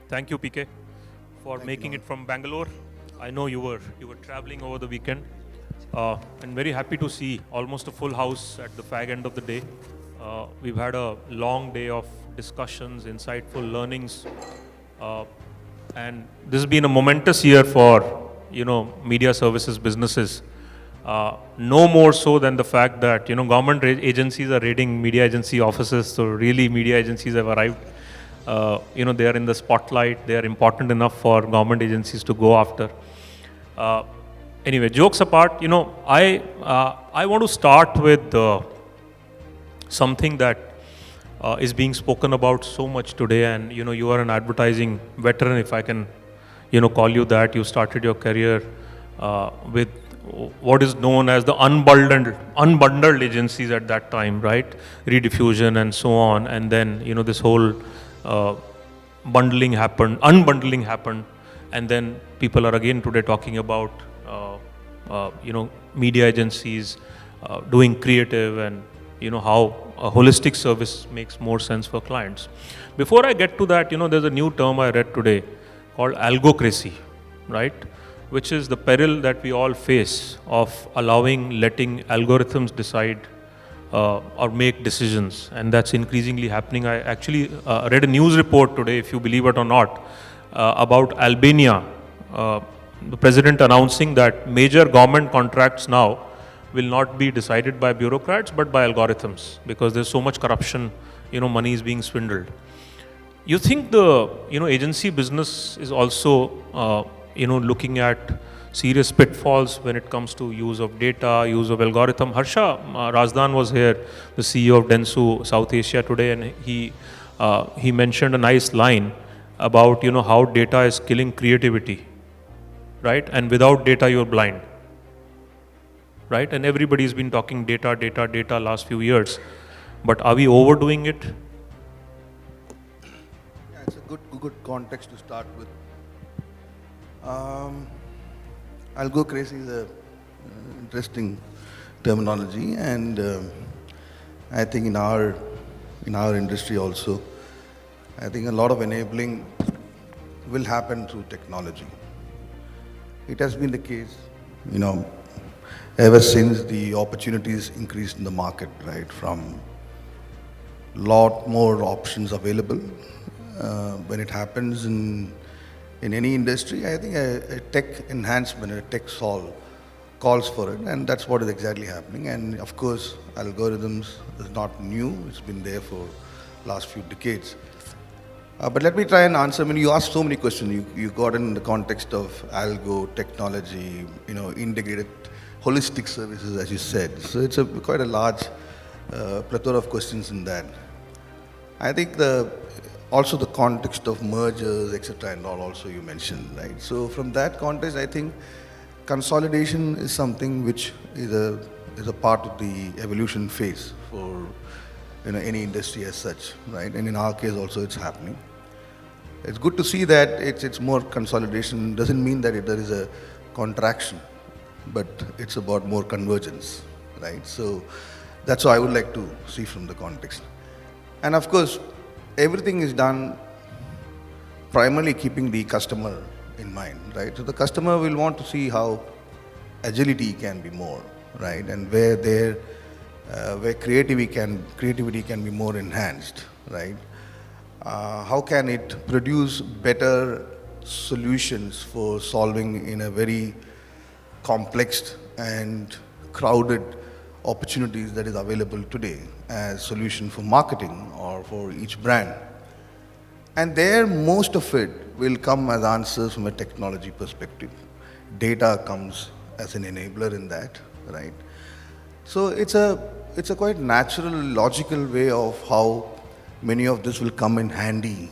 Thank you, PK, for Thank you, making Nawal. it from Bangalore. I know you were traveling over the weekend, and very happy to see almost a full house at the fag end of the day. We've had a long day of discussions, insightful learnings, uh, and this has been a momentous year for media services businesses. No more so than the fact that government agencies are raiding media agency offices. So really, media agencies have arrived. They are in the spotlight. They are important enough for government agencies to go after. Uh, anyway, jokes apart, I want to start with something that is being spoken about so much today. And you are an advertising veteran, if I can call you that. You started your career with what is known as the unbundled agencies at that time, right? Rediffusion and so on. And then this whole uh, unbundling happened, and then people are again today talking about media agencies doing creative, and how a holistic service makes more sense for clients. Before I get to that, there's a new term I read today called algocracy, right? Which is the peril that we all face of letting algorithms decide or make decisions, and that's increasingly happening. I actually read a news report today, if you believe it or not, about Albania, the president announcing that major government contracts now will not be decided by bureaucrats but by algorithms, because there's so much corruption, money is being swindled. You think the agency business is also looking at serious pitfalls when it comes to use of data, use of algorithm? Harsha Razdan was here, the CEO of Dentsu South Asia today, and he mentioned a nice line about how data is killing creativity, right? And without data, you're blind, right? And everybody's been talking data last few years, but are we overdoing it? Yeah, it's a good context to start with. Algocracy is a interesting terminology, and I think in our industry also, I think a lot of enabling will happen through technology. It has been the case, ever since the opportunities increased in the market, right? From lot more options available. When it happens in any industry, I think a tech enhancement, a tech solve calls for it, and that's what is exactly happening. And of course, algorithms is not new; it's been there for last few decades. But let me try and answer. I mean, you asked so many questions. You got in the context of algo technology, integrated holistic services, as you said. So it's quite a large plethora of questions in that. I think also the context of mergers, etc., and all also you mentioned, right? So from that context, I think consolidation is something which is a part of the evolution phase for any industry as such, right? And in our case also it's happening. It's good to see that it's more consolidation. Doesn't mean that there is a contraction, but it's about more convergence, right? So that's what I would like to see from the context. And of course, everything is done primarily keeping the customer in mind, right? So the customer will want to see how agility can be more, right? And where creativity can be more enhanced, right? How can it produce better solutions for solving in a very complex and crowded opportunities that is available today as solution for marketing or for each brand. And there, most of it will come as answers from a technology perspective. Data comes as an enabler in that, right? So it's a quite natural, logical way of how many of this will come in handy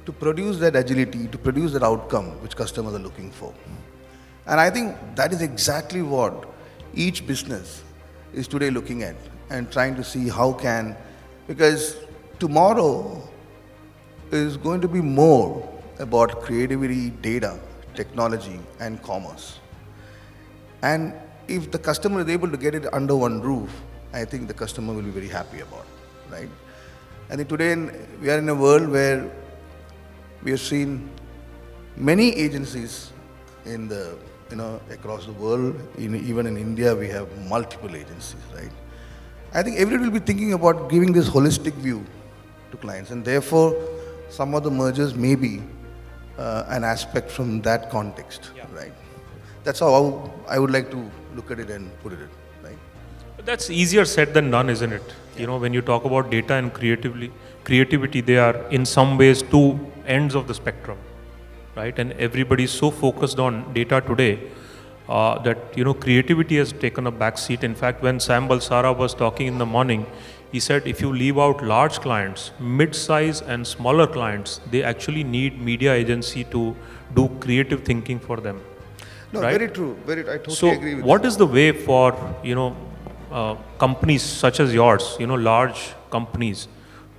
to produce that agility, to produce that outcome which customers are looking for. And I think that is exactly what each business is today looking at and trying to see how can, because tomorrow is going to be more about creativity, data, technology, and commerce. And if the customer is able to get it under one roof, I think the customer will be very happy about it, right? I think today we are in a world where We have seen many agencies in the, across the world. Even in India, we have multiple agencies, right? I think everybody will be thinking about giving this holistic view to clients, and therefore, some of the mergers may be an aspect from that context, right? That's how I would like to look at it and put it, right? But that's easier said than done, isn't it? When you talk about data and creativity, they are in some ways two ends of the spectrum, right? And everybody is so focused on data today that creativity has taken a back seat. In fact, when Sam Balsara was talking in the morning, he said if you leave out large clients, mid-size and smaller clients, they actually need media agency to do creative thinking for them. No, right? very true. I totally So, agree with what that. is the way for companies such as yours, large companies,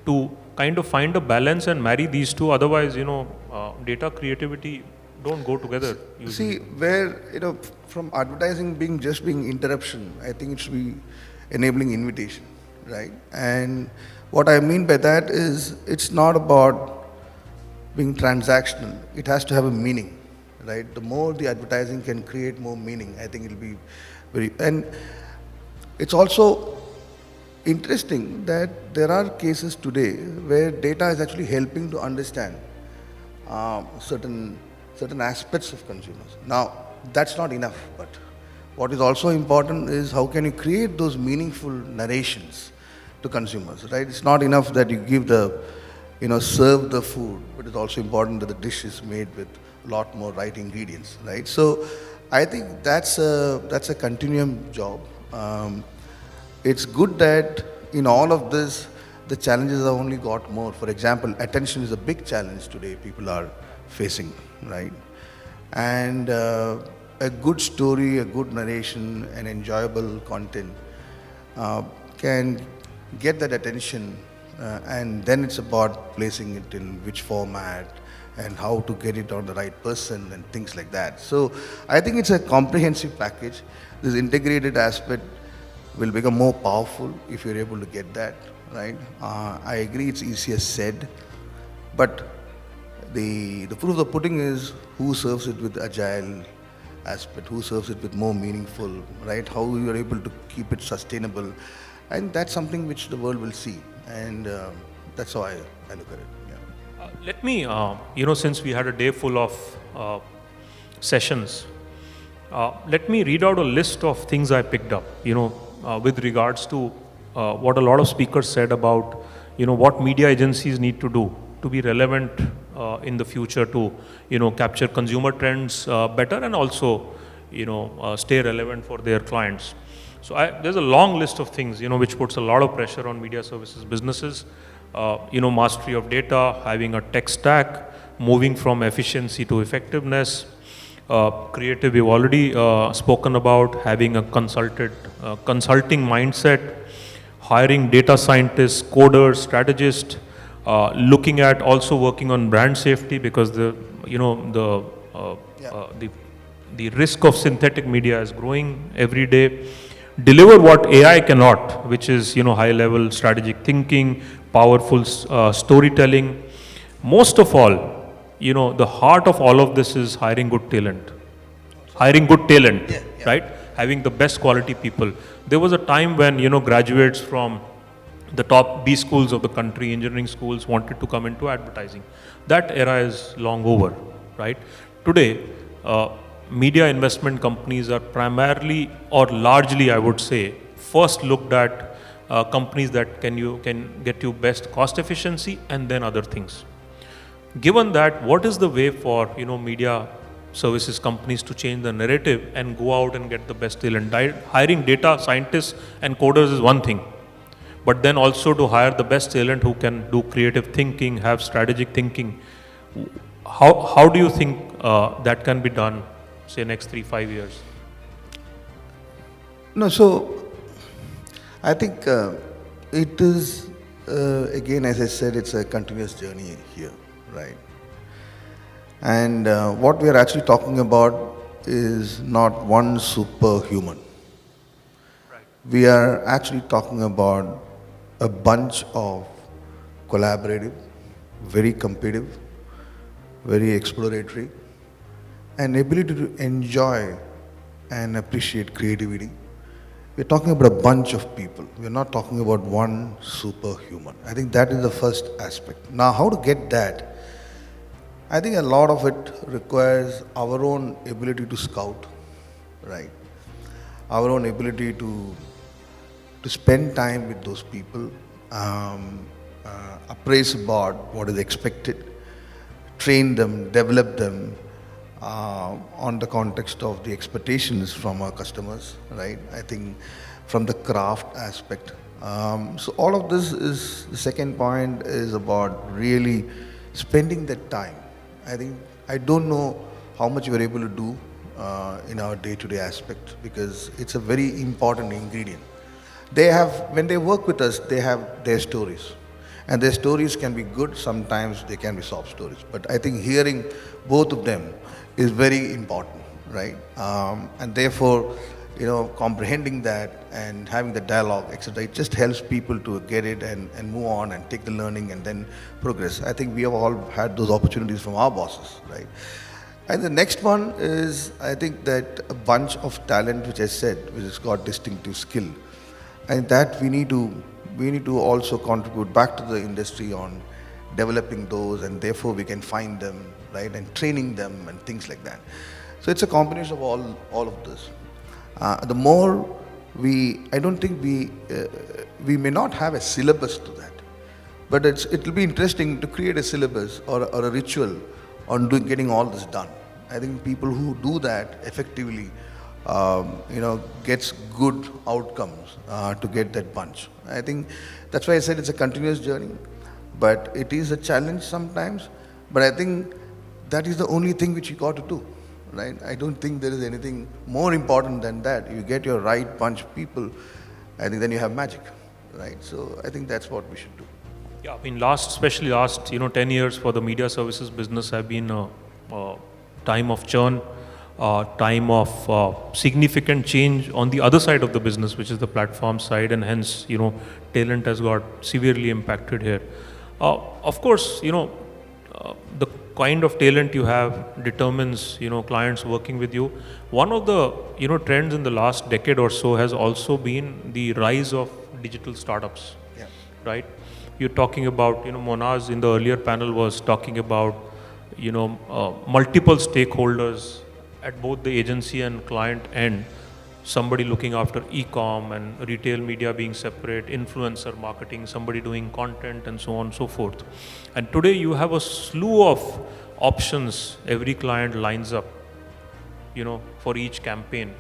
to kind of find a balance and marry these two? Otherwise, data creativity don't go together usually. See, where, from advertising being interruption, I think it should be enabling invitation, right? And what I mean by that is it's not about being transactional. It has to have a meaning, right? The more the advertising can create more meaning, I think it'll be and it's also interesting that there are cases today where data is actually helping to understand certain aspects of consumers. Now, that's not enough, but what is also important is how can you create those meaningful narrations to consumers, right? It's not enough that you give serve the food, but it's also important that the dish is made with a lot more right ingredients, right? So, I think that's a continuum job. It's good that in all of this, the challenges have only got more. For example, attention is a big challenge today people are facing, right? And a good story, a good narration, and enjoyable content can get that attention, and then it's about placing it in which format and how to get it on the right person and things like that. So I think it's a comprehensive package. This integrated aspect will become more powerful if you're able to get that, right? I agree it's easier said, but the proof of the pudding is who serves it with agile aspect, who serves it with more meaningful, right? How you are able to keep it sustainable, and that's something which the world will see, and that's how I look at it. Yeah. Let me, since we had a day full of sessions, let me read out a list of things I picked up, with regards to what a lot of speakers said about, what media agencies need to do to be relevant in the future to, capture consumer trends better and also, stay relevant for their clients. So there's a long list of things, which puts a lot of pressure on media services businesses. Mastery of data, having a tech stack, moving from efficiency to effectiveness. Creative, we've already spoken about, having a consulting mindset, hiring data scientists, coders, strategists, looking at also working on brand safety because the risk of synthetic media is growing every day. Deliver what AI cannot, which is high level strategic thinking, powerful storytelling. Most of all, the heart of all of this is hiring good talent. Hiring good talent, right? Having the best quality people. There was a time when, graduates from the top B schools of the country, engineering schools, wanted to come into advertising. That era is long over, right? Today, media investment companies are primarily or largely, I would say, first looked at companies that can get you best cost efficiency and then other things. Given that, what is the way for media services companies to change the narrative and go out and get the best talent? Hiring data scientists and coders is one thing, but then also to hire the best talent who can do creative thinking, have strategic thinking. How do you think that can be done, say next 3-5 years? No, so I think it is, again, as I said, it's a continuous journey here, right? And what we are actually talking about is not one superhuman. Right. We are actually talking about a bunch of collaborative, very competitive, very exploratory, and ability to enjoy and appreciate creativity. We're talking about a bunch of people. We're not talking about one superhuman. I think that is the first aspect. Now, how to get that? I think a lot of it requires our own ability to scout, right? Our own ability to spend time with those people, appraise about what is expected, train them, develop them on the context of the expectations from our customers, right? I think from the craft aspect. So all of this is the second point is about really spending that time. I think I don't know how much we're able to do in our day-to-day aspect because it's a very important ingredient. They have, when they work with us, they have their stories. And their stories can be good, sometimes they can be soft stories. But I think hearing both of them is very important, right? And therefore, comprehending that and having the dialogue, etc., it just helps people to get it and move on and take the learning and then progress. I think we have all had those opportunities from our bosses, right? And the next one is, I think that a bunch of talent, which I said, which has got distinctive skill, and that we need to also contribute back to the industry on developing those, and therefore we can find them, right, and training them and things like that. So it's a combination of all of this. The more I don't think we may not have a syllabus to that, but it'll be interesting to create a syllabus or a ritual on getting all this done. I think people who do that effectively, gets good outcomes to get that bunch. I think that's why I said it's a continuous journey, but it is a challenge sometimes. But I think that is the only thing which you got to do, right? I don't think there is anything more important than that. You get your right bunch of people, I think then you have magic, right? So I think that's what we should do. Yeah, I mean, especially last 10 years for the media services business have been a time of churn, time of significant change on the other side of the business, which is the platform side, and hence, talent has got severely impacted here. Of course, the kind of talent you have determines, clients working with you. One of the, trends in the last decade or so has also been the rise of digital startups, Yeah. right? You're talking about, Monaz in the earlier panel was talking about, multiple stakeholders at both the agency and client end, somebody looking after e-com and retail media being separate, influencer marketing, somebody doing content and so on and so forth. And today you have a slew of options every client lines up, for each campaign.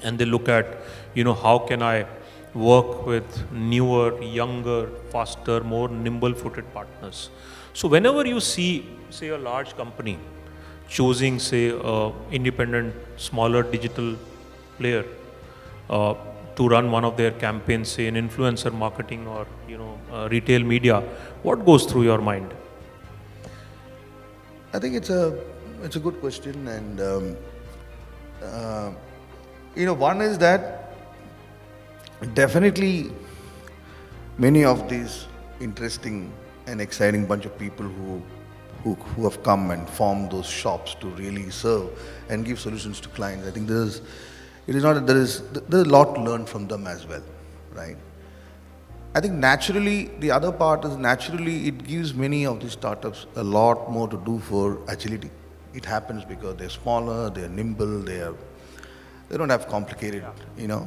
And they look at, how can I work with newer, younger, faster, more nimble-footed partners. So whenever you see, say, a large company choosing, say, a independent, smaller digital player to run one of their campaigns, say in influencer marketing or retail media, what goes through your mind? I think it's a good question, and one is that definitely many of these interesting and exciting bunch of people who have come and formed those shops to really serve and give solutions to clients. I think there's a lot to learn from them as well, right? I think naturally, the other part is naturally it gives many of these startups a lot more to do for agility. It happens because they're smaller, they're nimble, they don't have complicated,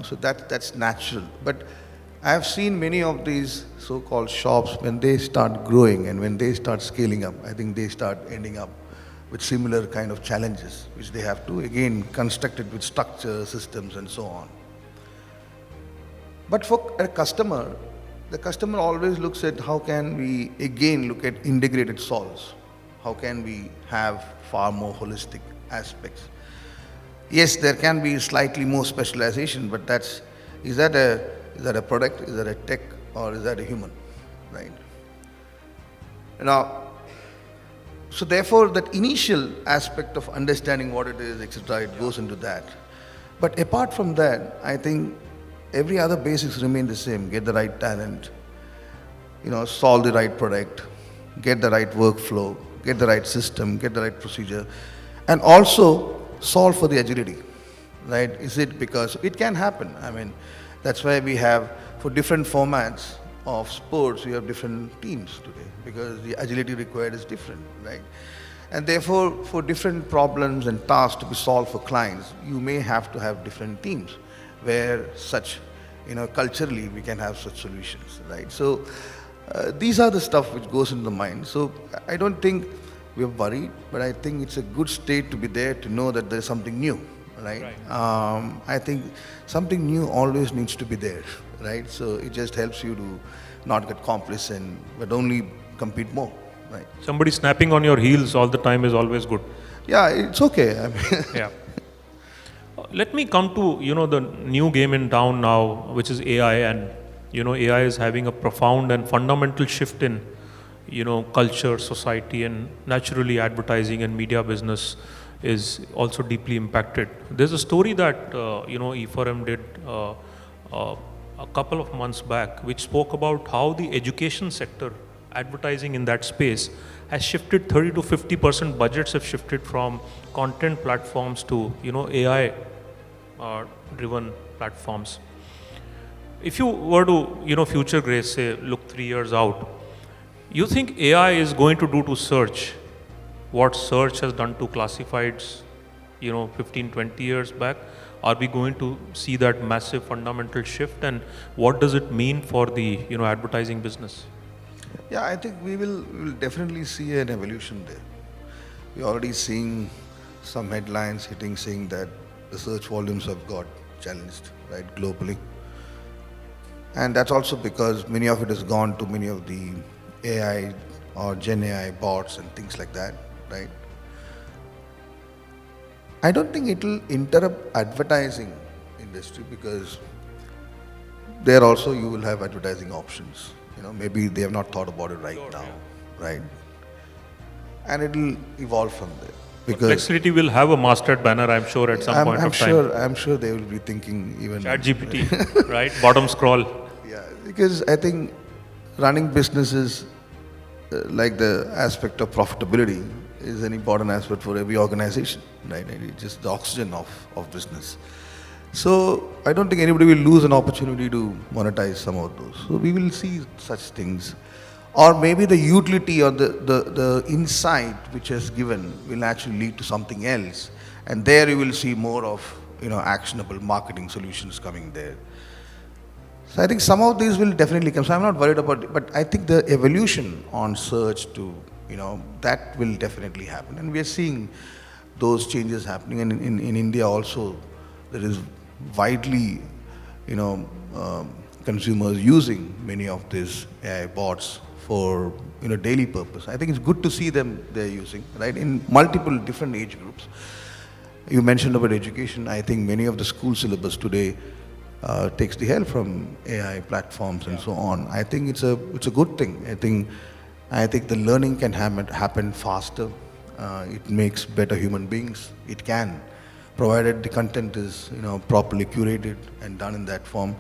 so that's natural. But I have seen many of these so-called shops, when they start growing and when they start scaling up, I think they start ending up with similar kind of challenges, which they have to, again, construct it with structure, systems, and so on. But for a customer, the customer always looks at how can we, again, look at integrated solves. How can we have far more holistic aspects? Yes, there can be slightly more specialization, but is that a product, is that a tech, or is that a human, right? Now, so therefore, that initial aspect of understanding what it is, etc., it goes into that. But apart from that, I think every other basics remain the same. Get the right talent, solve the right product, get the right workflow, get the right system, get the right procedure, and also solve for the agility, right? Is it because it can happen? I mean, that's why we have, for different formats of sports, we have different teams today because the agility required is different, right? And therefore, for different problems and tasks to be solved for clients, you may have to have different teams where such, culturally we can have such solutions, right? So these are the stuff which goes into the mind. So I don't think we're worried, but I think it's a good state to be there to know that there's something new, right? I think something new always needs to be there, right? So it just helps you to not get complacent, but only compete more, right? Somebody snapping on your heels all the time is always good. Yeah, it's okay. I mean, Yeah. Let me come to the new game in town now, which is AI, and AI is having a profound and fundamental shift in culture, society, and naturally advertising and media business is also deeply impacted. There's a story that E4M did a couple of months back, which spoke about how the education sector, advertising in that space, has shifted 30 to 50% budgets have shifted from content platforms to AI driven platforms. If you were to future grace, say look 3 years out, you think AI is going to do to search what search has done to classifieds 15, 20 years back? Are we going to see that massive fundamental shift, and what does it mean for the advertising business? yeah, I think we'll definitely see an evolution there. We're already seeing some headlines hitting saying that the search volumes have got challenged, right, globally. And that's also because many of it has gone to many of the AI or Gen AI bots and things like that, right? I don't think it will interrupt advertising industry because there also you will have advertising options. Maybe they have not thought about it right now, right? And it will evolve from there. Because Flexity will have a mastered banner, I'm sure, at some point of time. I'm sure they will be thinking even ChatGPT, right? Bottom scroll. Yeah, because I think running businesses, like the aspect of profitability, is an important aspect for every organization, right? And it's just the oxygen of business. So I don't think anybody will lose an opportunity to monetize some of those. So we will see such things. Or maybe the utility or the insight which is given will actually lead to something else. And there you will see more of actionable marketing solutions coming there. So I think some of these will definitely come. So I'm not worried about it, but I think the evolution on search to, that will definitely happen. And we are seeing those changes happening. And in India also, there is widely, consumers using many of these AI bots for, daily purpose. I think it's good to see them they're using, right, in multiple different age groups. You mentioned about education. I think many of the school syllabus today takes the help from AI platforms and so on. I think it's a good thing. I think the learning can happen faster. It makes better human beings. It can, provided the content is properly curated and done in that form.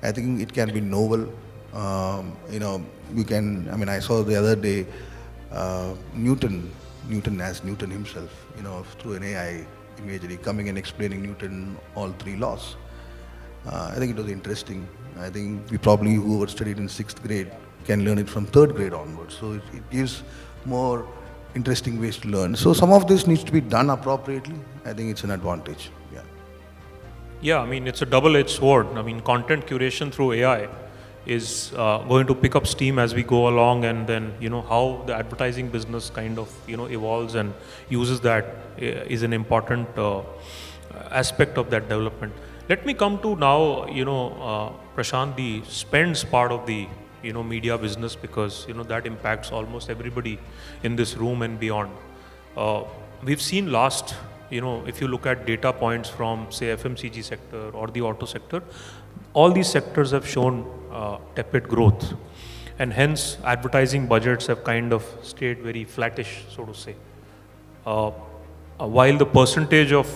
I think it can be novel. You can. I mean, I saw the other day Newton as Newton himself, through an AI imagery coming and explaining Newton all three laws. I think it was interesting. I think we probably, whoever studied in 6th grade, can learn it from 3rd grade onwards. So it gives more interesting ways to learn. So some of this needs to be done appropriately. I think it's an advantage. Yeah. Yeah, I mean, it's a double-edged sword. I mean, content curation through AI is going to pick up steam as we go along, and then how the advertising business kind of evolves and uses that is an important aspect of that development. Let me come to now, Prasanth, the spends part of the media business, because that impacts almost everybody in this room and beyond. We've seen last, if you look at data points from say FMCG sector or the auto sector, all these sectors have shown tepid growth, and hence advertising budgets have kind of stayed very flattish, so to say. While the percentage of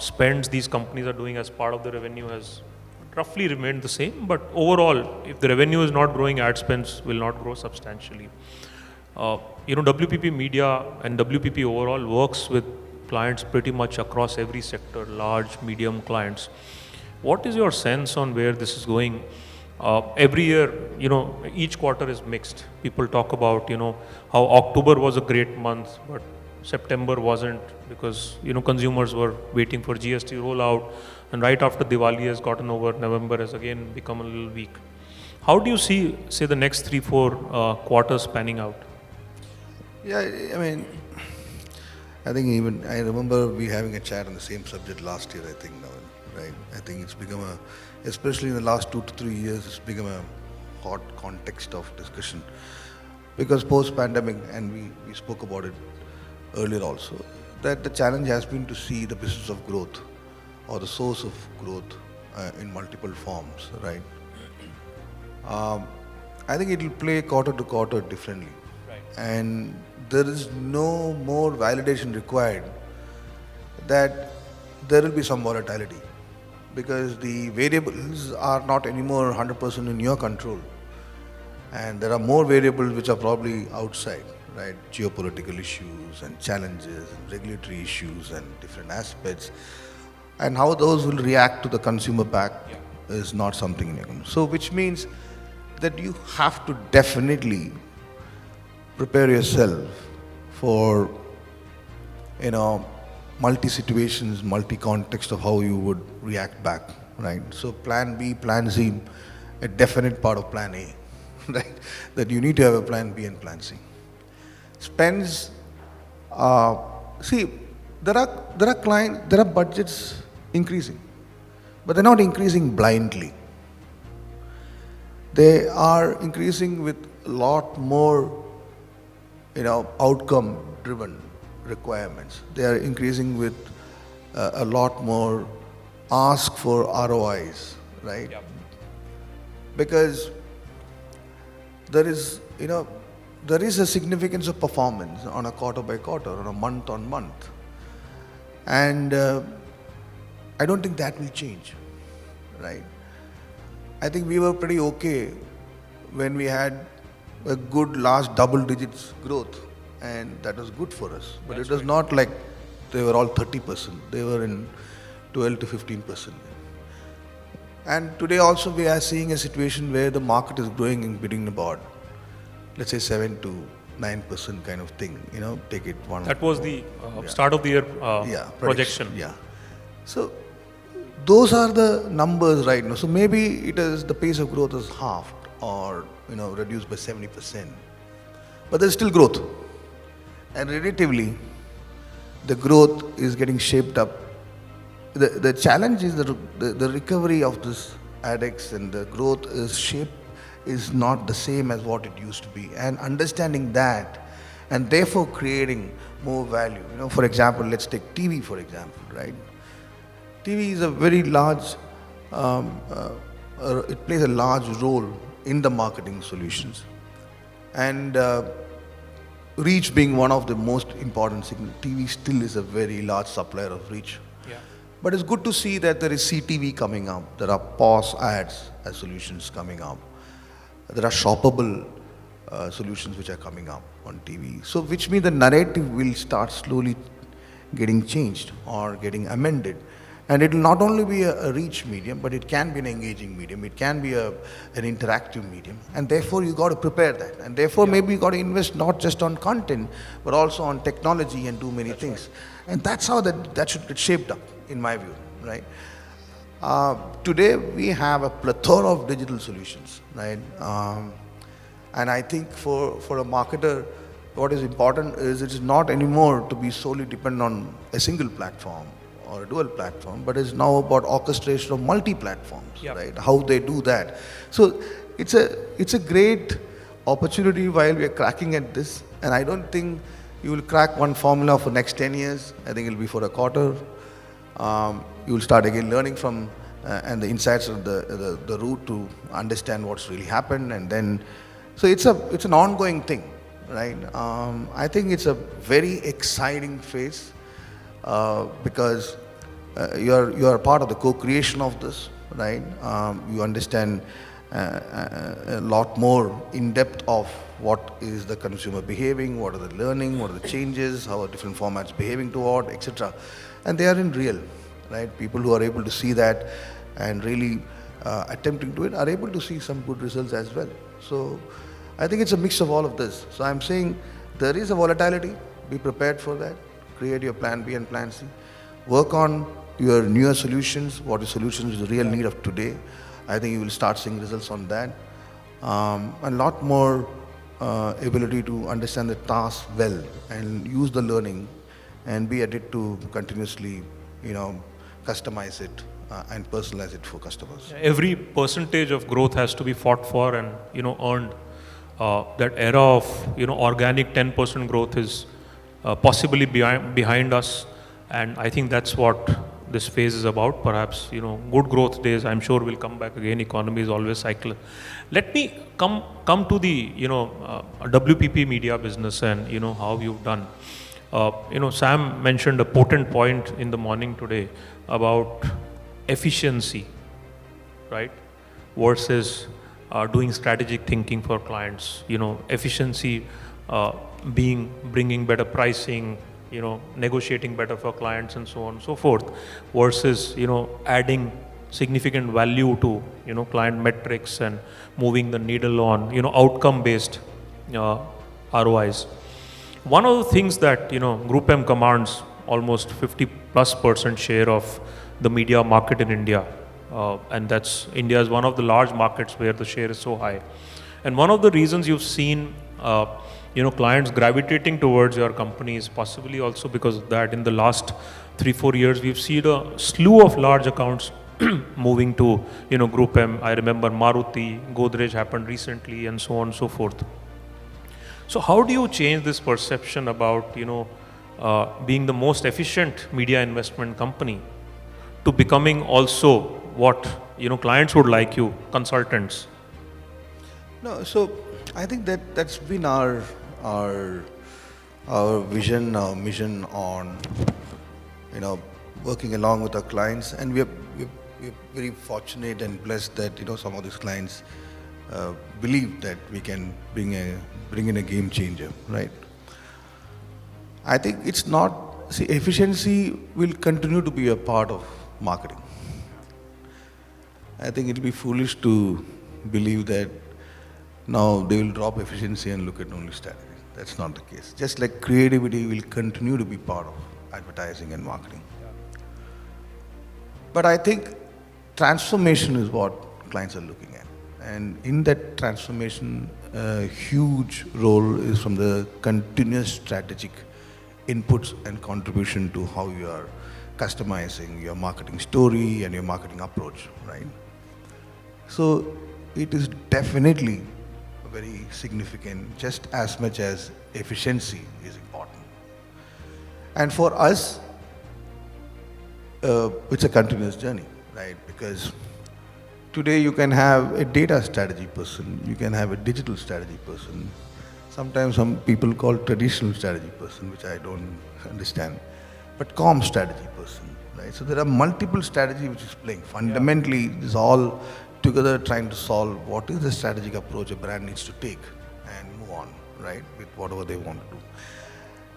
spends these companies are doing as part of the revenue has roughly remained the same, but overall, if the revenue is not growing, ad spends will not grow substantially. WPP Media and WPP overall works with clients pretty much across every sector, large, medium clients. What is your sense on where this is going? Every year, each quarter is mixed. People talk about, how October was a great month, but September wasn't because, consumers were waiting for GST rollout. And right after Diwali has gotten over, November has again become a little weak. How do you see, say, the next 3-4 quarters panning out? Yeah, I mean, I think even I remember we having a chat on the same subject last year. I think now, right? I think it's become especially in the last 2 to 3 years, it's become a hot context of discussion because post-pandemic, and we spoke about it earlier also, that the challenge has been to see the business of growth or the source of growth in multiple forms, right? I think it will play quarter to quarter differently. Right. And there is no more validation required that there will be some volatility because the variables are not anymore 100% in your control. And there are more variables which are probably outside, right? Geopolitical issues and challenges and regulatory issues and different aspects. And how those will react to the consumer pack is not something in your control. So which means that you have to definitely prepare yourself for, multi situations, multi context of how you would react back, right? So plan B, plan C, a definite part of plan A, right? That you need to have a plan B and plan C. Spends, see, there are budgets increasing, but they're not increasing blindly. They are increasing with a lot more, outcome-driven requirements. They are increasing with a lot more ask for ROIs, right? Yep. Because there is, there is a significance of performance on a quarter by quarter, on a month on month. And I don't think that will change, right? I think we were pretty okay when we had a good last double digits growth, and that was good for us. But That's it was right. not like they were all 30%. They were in 12 to 15%. And today also we are seeing a situation where the market is growing in between about, let's say 7 to 9% kind of thing. Take it one. That was the start of the year projection. Yeah. So those are the numbers right now. So maybe the pace of growth is halved or reduced by 70%. But there's still growth. And relatively, the growth is getting shaped up. The challenge is the recovery of this ADEX and the growth is not the same as what it used to be. And understanding that and therefore creating more value. For example, let's take TV for example, right? TV is a very large, it plays a large role in the marketing solutions. And reach being one of the most important signals, TV still is a very large supplier of reach. Yeah. But it's good to see that there is CTV coming up, there are pause ads as solutions coming up, there are shoppable solutions which are coming up on TV. So which means the narrative will start slowly getting changed or getting amended. And it will not only be a reach medium, but it can be an engaging medium. It can be an interactive medium. And therefore, you got to prepare that. And therefore, maybe you got to invest not just on content, but also on technology and do many things. Right. And that's how that should get shaped up, in my view, right? Today, we have a plethora of digital solutions, right? And I think for a marketer, what is important is it is not anymore to be solely dependent on a single platform or a dual platform, but it's now about orchestration of multi-platforms, right? How they do that. So it's a great opportunity while we are cracking at this, and I don't think you will crack one formula for next 10 years. I think it will be for a quarter. You will start again learning from and the insights of the route to understand what's really happened, and then so it's an ongoing thing, right? I think it's a very exciting phase because you are part of the co-creation of this, right? You understand a lot more in depth of what is the consumer behaving, what are the learning, what are the changes, how are different formats behaving toward, etc. And they are in real, right? People who are able to see that and really attempting to it are able to see some good results as well. So I think it's a mix of all of this. So I'm saying there is a volatility, be prepared for that, create your plan B and plan C, work on your newer solutions, what is solutions is the real need of today. I think you will start seeing results on that. A lot more ability to understand the task well and use the learning and be at it to continuously, customize it and personalize it for customers. Every percentage of growth has to be fought for and earned. That era of organic 10% growth is possibly behind us, and I think that's what this phase is about. Perhaps good growth days, I'm sure, will come back again. Economy is always cyclical. Let me come to the WPP Media business and how you've done. Sam mentioned a potent point in the morning today about efficiency, right, versus doing strategic thinking for clients. Efficiency bringing better pricing, negotiating better for clients and so on and so forth, versus adding significant value to client metrics and moving the needle on outcome based ROIs. One of the things that Group M commands almost 50+% share of the media market in India, and that's India is one of the large markets where the share is so high. And one of the reasons you've seen clients gravitating towards your company is possibly also because of that. In the last 3-4 years, we've seen a slew of large accounts moving to Group M. I remember Maruti, Godrej happened recently, and so on and so forth. So how do you change this perception about being the most efficient media investment company to becoming also what clients would like you, consultants? No, so I think that's been our vision, our mission on working along with our clients, and we're very fortunate and blessed that some of these clients believe that we can bring in a game changer, right? I think it's not, see, efficiency will continue to be a part of marketing. I think it'll be foolish to believe that now they will drop efficiency and look at only strategy. That's not the case. Just like creativity will continue to be part of advertising and marketing. But I think transformation is what clients are looking at. And in that transformation, a huge role is from the continuous strategic inputs and contribution to how you are customizing your marketing story and your marketing approach, right? So it is definitely very significant, just as much as efficiency is important. And for us, it's a continuous journey, right? Because today you can have a data strategy person, you can have a digital strategy person. Sometimes some people call traditional strategy person, which I don't understand, but comm strategy person, right? So there are multiple strategy which is playing. Fundamentally, it's all together trying to solve what is the strategic approach a brand needs to take and move on, right, with whatever they want to do.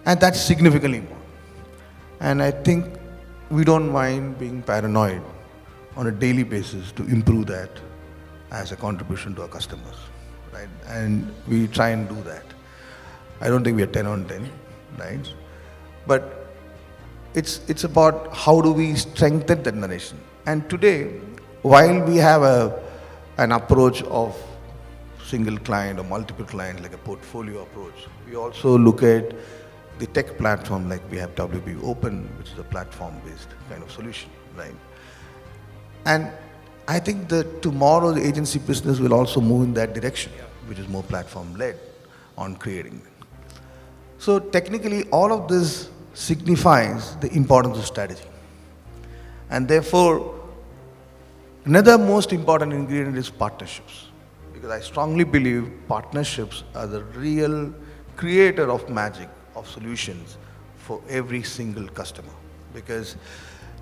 And that's significantly important. And I think we don't mind being paranoid on a daily basis to improve that as a contribution to our customers, right? And we try and do that. I don't think we are 10 on 10, right? But it's about how do we strengthen that narration. And today, while we have an approach of single client or multiple clients, like a portfolio approach, we also look at the tech platform, like we have WPP Open, which is a platform-based kind of solution, right? And I think that tomorrow the agency business will also move in that direction, which is more platform-led on creating it. So technically, all of this signifies the importance of strategy. And therefore, another most important ingredient is partnerships. Because I strongly believe partnerships are the real creator of magic, of solutions for every single customer. Because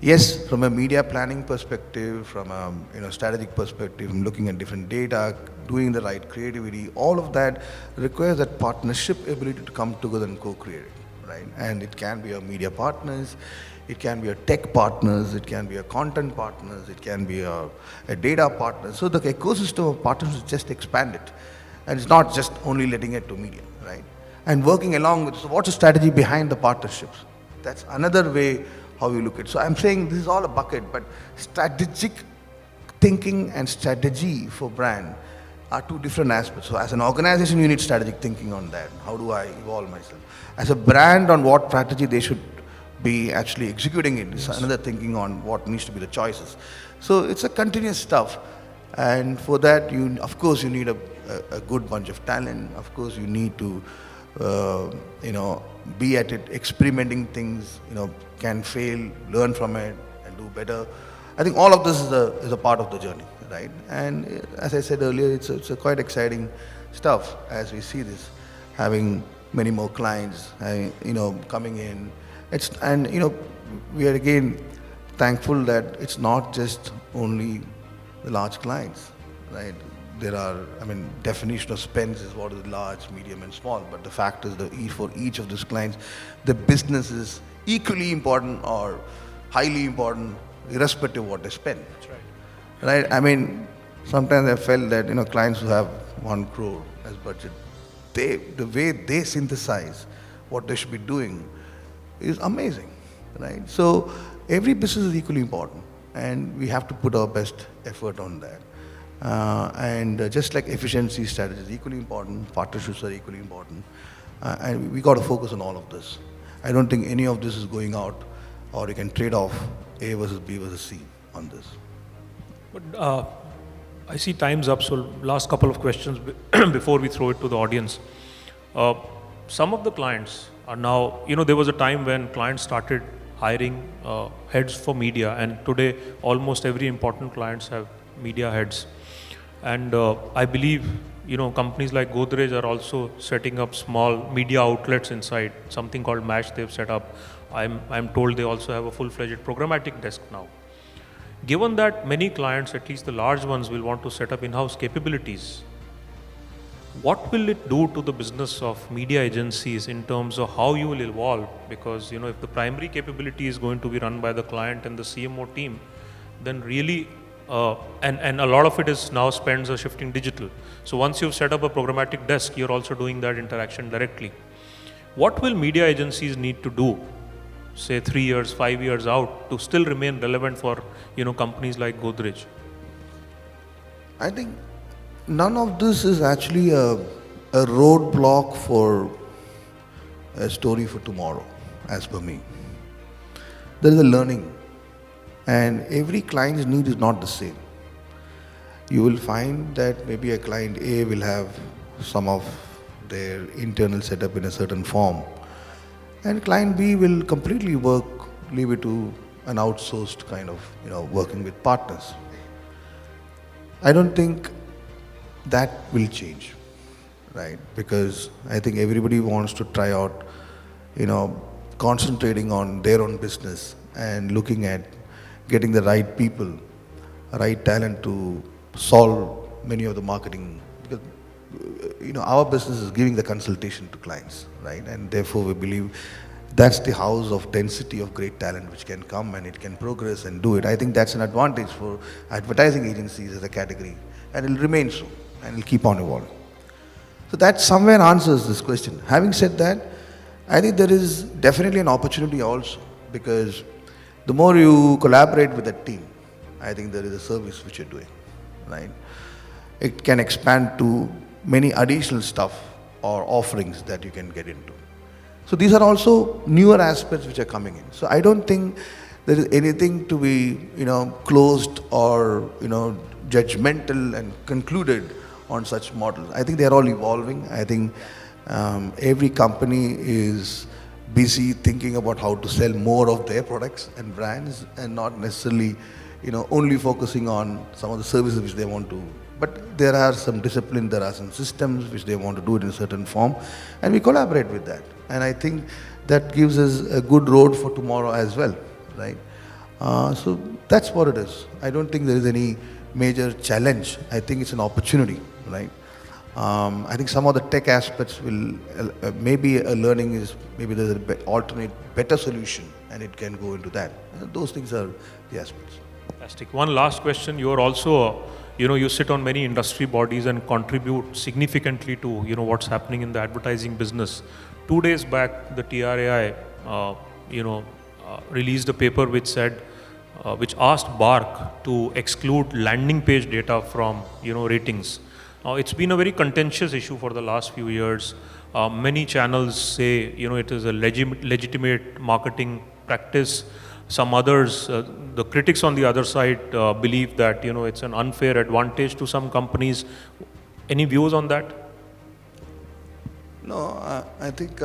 yes, from a media planning perspective, from a strategic perspective, from looking at different data, doing the right creativity, all of that requires that partnership ability to come together and co-create it, right? And it can be a media partners, it can be a tech partners, it can be a content partners, it can be a data partner. So the ecosystem of partners is just expanded. And it's not just only letting it to media, right? And working along with, so what's the strategy behind the partnerships? That's another way how you look at it. So I'm saying this is all a bucket, but strategic thinking and strategy for brand are two different aspects. So as an organization, you need strategic thinking on that. How do I evolve myself? As a brand, on what strategy they should be actually executing it. It's another thinking on what needs to be the choices. So it's a continuous stuff. And for that, of course, you need a good bunch of talent. Of course, you need to, be at it, experimenting things, can fail, learn from it, and do better. I think all of this is a part of the journey, right? And as I said earlier, it's a quite exciting stuff as we see this, having many more clients, coming in. We are again thankful that it's not just only the large clients, right? There are, definition of spends is what is large, medium, and small. But the fact is for each of these clients, the business is equally important or highly important, irrespective of what they spend. That's right. Right? Sometimes I felt that, clients who have 1 crore as budget, the way they synthesize what they should be doing is amazing, right? So every business is equally important, and we have to put our best effort on that. Just like efficiency strategy is equally important, partnerships are equally important, and we got to focus on all of this. I don't think any of this is going out, or you can trade off A versus B versus C on this. But I see time's up, so last couple of questions before we throw it to the audience. Some of the clients are now, there was a time when clients started hiring heads for media, and today almost every important clients have media heads. And I believe, companies like Godrej are also setting up small media outlets inside, something called Match they've set up. I'm told they also have a full-fledged programmatic desk now. Given that many clients, at least the large ones, will want to set up in-house capabilities, what will it do to the business of media agencies in terms of how you will evolve? Because, if the primary capability is going to be run by the client and the CMO team, then really, and a lot of it is now spends are shifting digital. So once you've set up a programmatic desk, you're also doing that interaction directly. What will media agencies need to do, say 3 years, 5 years out, to still remain relevant for, companies like Godrej? I think none of this is actually a roadblock for a story for tomorrow, as per me. There is a learning, and every client's need is not the same. You will find that maybe a client A will have some of their internal setup in a certain form, and client B will completely leave it to an outsourced kind of, working with partners. I don't think that will change, right? Because I think everybody wants to try out, concentrating on their own business and looking at getting the right people, right talent to solve many of the marketing. Because, our business is giving the consultation to clients, right? And therefore we believe that's the house of density of great talent which can come and it can progress and do it. I think that's an advantage for advertising agencies as a category, and it will remain so, and it will keep on evolving. So that somewhere answers this question. Having said that, I think there is definitely an opportunity also, because the more you collaborate with a team, I think there is a service which you're doing, right? It can expand to many additional stuff or offerings that you can get into. So these are also newer aspects which are coming in. So I don't think there is anything to be, closed or, judgmental and concluded on such models. I think they are all evolving. I think every company is busy thinking about how to sell more of their products and brands, and not necessarily, only focusing on some of the services which they want to. But there are some discipline, there are some systems which they want to do it in a certain form, and we collaborate with that. And I think that gives us a good road for tomorrow as well, right? So that's what it is. I don't think there is any major challenge. I think it's an opportunity, right? I think some of the tech aspects will, maybe a learning is, maybe there's an alternate, better solution and it can go into that. Those things are the aspects. Fantastic. One last question. You are also, you sit on many industry bodies and contribute significantly to, what's happening in the advertising business. 2 days back, the TRAI, released a paper which said, which asked BARC to exclude landing page data from, ratings. Now, it's been a very contentious issue for the last few years. Many channels say, it is a legitimate marketing practice. Some others, the critics on the other side, believe that, it's an unfair advantage to some companies. Any views on that? No, I think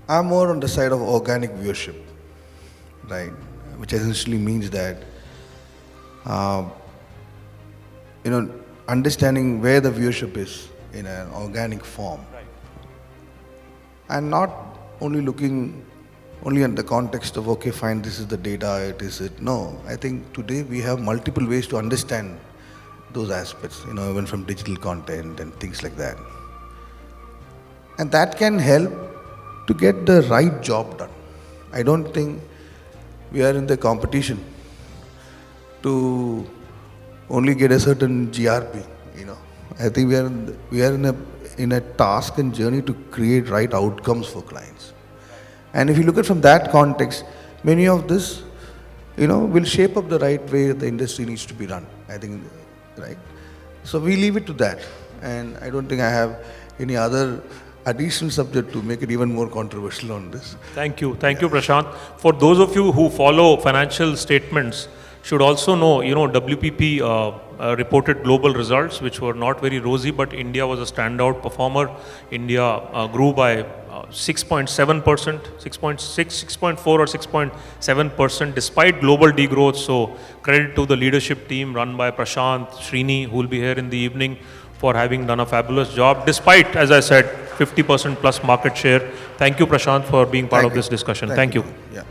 I'm more on the side of organic viewership, right? Which essentially means that, understanding where the viewership is in an organic form. Right. And not only looking only at the context of, okay, fine, this is the data, it is it. No, I think today we have multiple ways to understand those aspects, even from digital content and things like that. And that can help to get the right job done. I don't think we are in the competition to only get a certain GRP, I think we are in a task and journey to create right outcomes for clients. And if you look at from that context, many of this, will shape up the right way the industry needs to be run. I think, right? So we leave it to that. And I don't think I have any other additional subject to make it even more controversial on this. Thank you. Thank you, Prasanth. For those of you who follow financial statements, should also know, WPP reported global results which were not very rosy, but India was a standout performer. India grew by 6.7%, 6.6, 6.4 or 6.7% despite global degrowth. So credit to the leadership team run by Prasanth, Srini, who will be here in the evening, for having done a fabulous job despite, as I said, 50% plus market share. Thank you, Prasanth, for being part of this discussion. Thank you. Yeah.